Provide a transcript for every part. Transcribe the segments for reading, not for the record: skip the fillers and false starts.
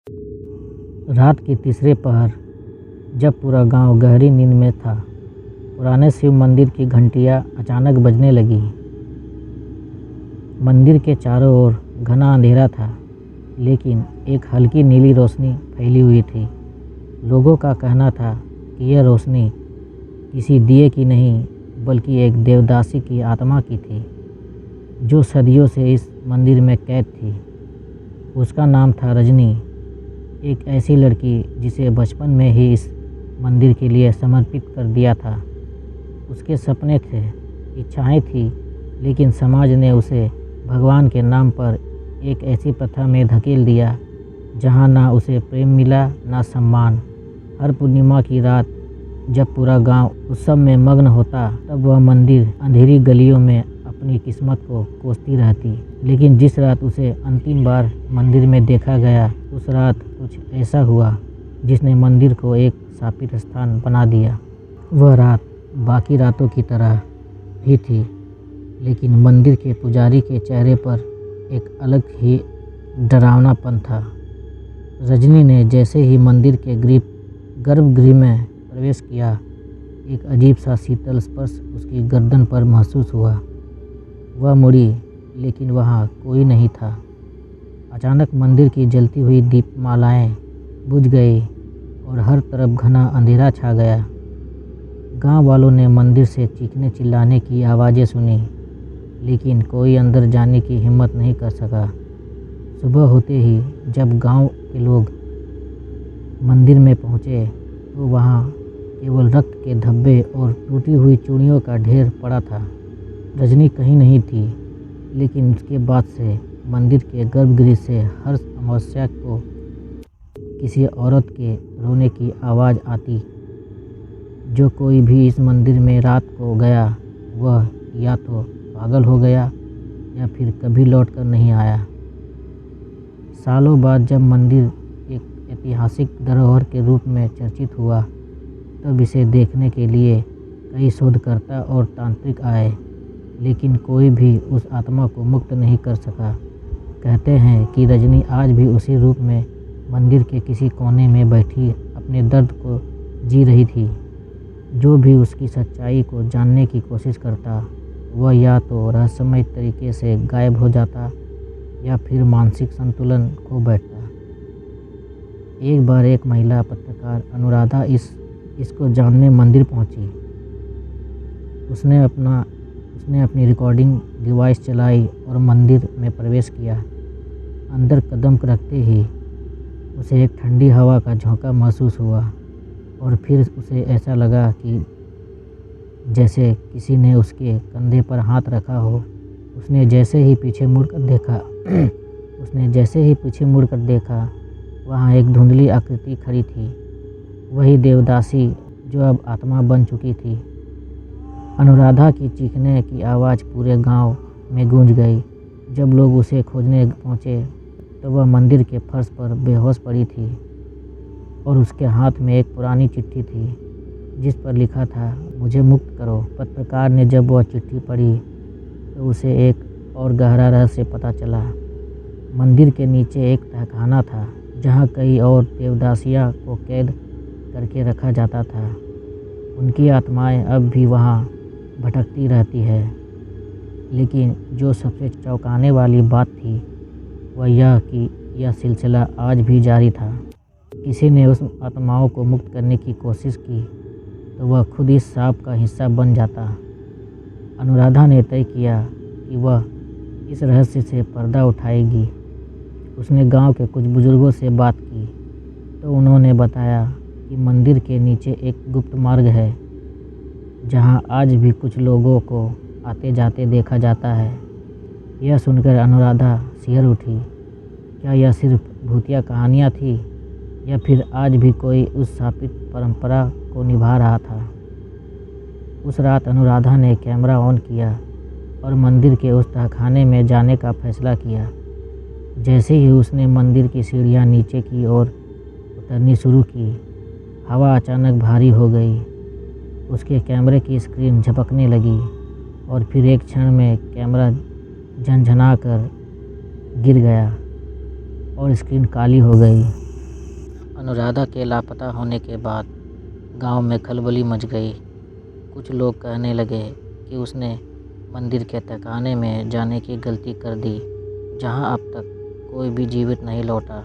रात के तीसरे पहर, जब पूरा गांव गहरी नींद में था, पुराने शिव मंदिर की घंटियां अचानक बजने लगीं। मंदिर के चारों ओर घना अंधेरा था, लेकिन एक हल्की नीली रोशनी फैली हुई थी। लोगों का कहना था कि यह रोशनी किसी दिए की नहीं, बल्कि एक देवदासी की आत्मा की थी, जो सदियों से इस मंदिर में कैद थी। उसका नाम था रजनी, एक ऐसी लड़की जिसे बचपन में ही इस मंदिर के लिए समर्पित कर दिया था। उसके सपने थे, इच्छाएं थी, लेकिन समाज ने उसे भगवान के नाम पर एक ऐसी प्रथा में धकेल दिया जहां ना उसे प्रेम मिला, ना सम्मान। हर पूर्णिमा की रात जब पूरा गांव उत्सव में मग्न होता, तब वह मंदिर अंधेरी गलियों में अपनी किस्मत को कोसती रहती। लेकिन जिस रात उसे अंतिम बार मंदिर में देखा गया, उस रात कुछ ऐसा हुआ जिसने मंदिर को एक शापित स्थान बना दिया। वह रात बाकी रातों की तरह ही थी, लेकिन मंदिर के पुजारी के चेहरे पर एक अलग ही डरावनापन था। रजनी ने जैसे ही मंदिर के गर्भगृह में प्रवेश किया, एक अजीब सा शीतल स्पर्श उसकी गर्दन पर महसूस हुआ। वह मुड़ी, लेकिन वहाँ कोई नहीं था। अचानक मंदिर की जलती हुई दीपमालाएं बुझ गई और हर तरफ घना अंधेरा छा गया। गांव वालों ने मंदिर से चीखने चिल्लाने की आवाज़ें सुनी, लेकिन कोई अंदर जाने की हिम्मत नहीं कर सका। सुबह होते ही जब गांव के लोग मंदिर में पहुंचे, तो वहां केवल रक्त के धब्बे और टूटी हुई चूड़ियों का ढेर पड़ा था। रजनी कहीं नहीं थी, लेकिन उसके बाद से मंदिर के गर्भगृह से हर अमावस्या को किसी औरत के रोने की आवाज़ आती। जो कोई भी इस मंदिर में रात को गया, वह या तो पागल हो गया या फिर कभी लौटकर नहीं आया। सालों बाद जब मंदिर एक ऐतिहासिक धरोहर के रूप में चर्चित हुआ, तब इसे देखने के लिए कई शोधकर्ता और तांत्रिक आए, लेकिन कोई भी उस आत्मा को मुक्त नहीं कर सका। कहते हैं कि रजनी आज भी उसी रूप में मंदिर के किसी कोने में बैठी अपने दर्द को जी रही थी। जो भी उसकी सच्चाई को जानने की कोशिश करता, वह या तो रहस्यमय तरीके से गायब हो जाता या फिर मानसिक संतुलन खो बैठता। एक बार एक महिला पत्रकार अनुराधा इसको जानने मंदिर पहुंची। उसने अपनी रिकॉर्डिंग डिवाइस चलाई और मंदिर में प्रवेश किया। अंदर कदम रखते ही उसे एक ठंडी हवा का झोंका महसूस हुआ और फिर उसे ऐसा लगा कि जैसे किसी ने उसके कंधे पर हाथ रखा हो। उसने जैसे ही पीछे मुड़कर देखा, वहाँ एक धुंधली आकृति खड़ी थी, वही देवदासी जो अब आत्मा बन चुकी थी। अनुराधा की चीखने की आवाज़ पूरे गांव में गूंज गई। जब लोग उसे खोजने पहुंचे, तो वह मंदिर के फर्श पर बेहोश पड़ी थी और उसके हाथ में एक पुरानी चिट्ठी थी, जिस पर लिखा था, मुझे मुक्त करो। पत्रकार ने जब वह चिट्ठी पढ़ी, तो उसे एक और गहरा रहस्य पता चला। मंदिर के नीचे एक तहखाना था, जहां कई और देवदासियों को कैद करके रखा जाता था। उनकी आत्माएं अब भी वहां भटकती रहती है। लेकिन जो सबसे चौंकाने वाली बात थी, वह यह कि यह सिलसिला आज भी जारी था। किसी ने उस आत्माओं को मुक्त करने की कोशिश की, तो वह खुद इस सांप का हिस्सा बन जाता। अनुराधा ने तय किया कि वह इस रहस्य से पर्दा उठाएगी। उसने गांव के कुछ बुजुर्गों से बात की, तो उन्होंने बताया कि मंदिर के नीचे एक गुप्त मार्ग है, जहां आज भी कुछ लोगों को आते जाते देखा जाता है। यह सुनकर अनुराधा सिहर उठी। क्या यह सिर्फ भूतिया कहानियाँ थी, या फिर आज भी कोई उस शापित परंपरा को निभा रहा था? उस रात अनुराधा ने कैमरा ऑन किया और मंदिर के उस तहखाने में जाने का फैसला किया। जैसे ही उसने मंदिर की सीढ़ियाँ नीचे की ओर उतरनी शुरू की, हवा अचानक भारी हो गई। उसके कैमरे की स्क्रीन झपकने लगी और फिर एक क्षण में कैमरा झनझना कर गिर गया और स्क्रीन काली हो गई। अनुराधा के लापता होने के बाद गांव में खलबली मच गई। कुछ लोग कहने लगे कि उसने मंदिर के तहखाने में जाने की गलती कर दी, जहां अब तक कोई भी जीवित नहीं लौटा।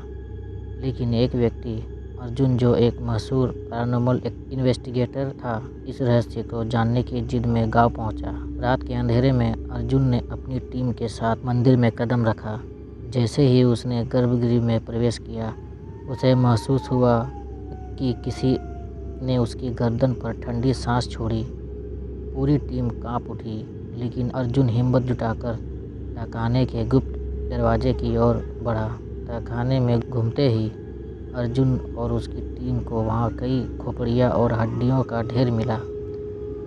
लेकिन एक व्यक्ति, अर्जुन, जो एक मशहूर पैरानॉर्मल इन्वेस्टिगेटर था, इस रहस्य को जानने की जिद में गांव पहुंचा। रात के अंधेरे में अर्जुन ने अपनी टीम के साथ मंदिर में कदम रखा। जैसे ही उसने गर्भगृह में प्रवेश किया, उसे महसूस हुआ कि किसी ने उसकी गर्दन पर ठंडी सांस छोड़ी। पूरी टीम कांप उठी, लेकिन अर्जुन हिम्मत जुटाकर तहखाने के गुप्त दरवाजे की ओर बढ़ा। तहखाने में घूमते ही अर्जुन और उसकी टीम को वहां कई खोपड़ियां और हड्डियों का ढेर मिला।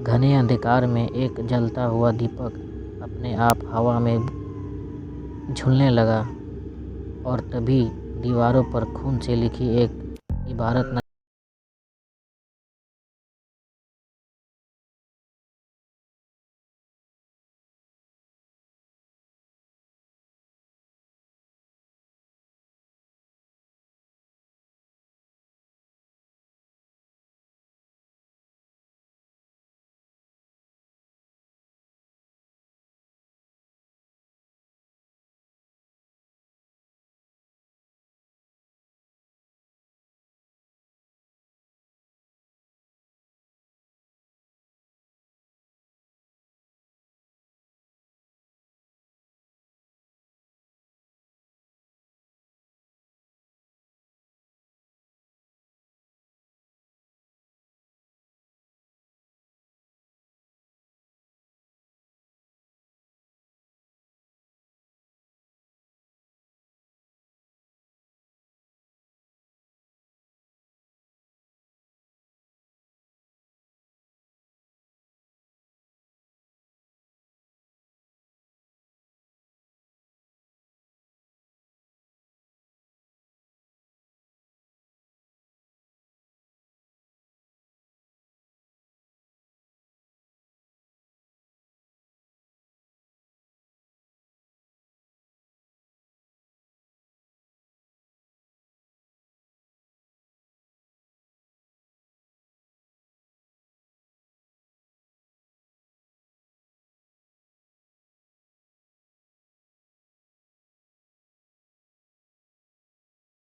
घने अंधकार में एक जलता हुआ दीपक अपने आप हवा में झूलने लगा, और तभी दीवारों पर खून से लिखी एक इबारत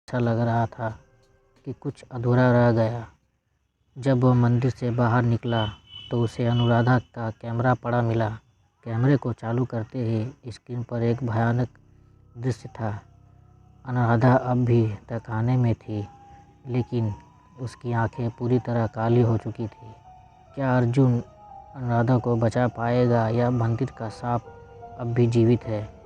ऐसा लग रहा था कि कुछ अधूरा रह गया। जब वह मंदिर से बाहर निकला तो उसे अनुराधा का कैमरा पड़ा मिला। कैमरे को चालू करते ही स्क्रीन पर एक भयानक दृश्य था। अनुराधा अब भी तहखाने में थी, लेकिन उसकी आंखें पूरी तरह काली हो चुकी थी। क्या अर्जुन अनुराधा को बचा पाएगा या मंदिर का सांप अब भी जीवित है?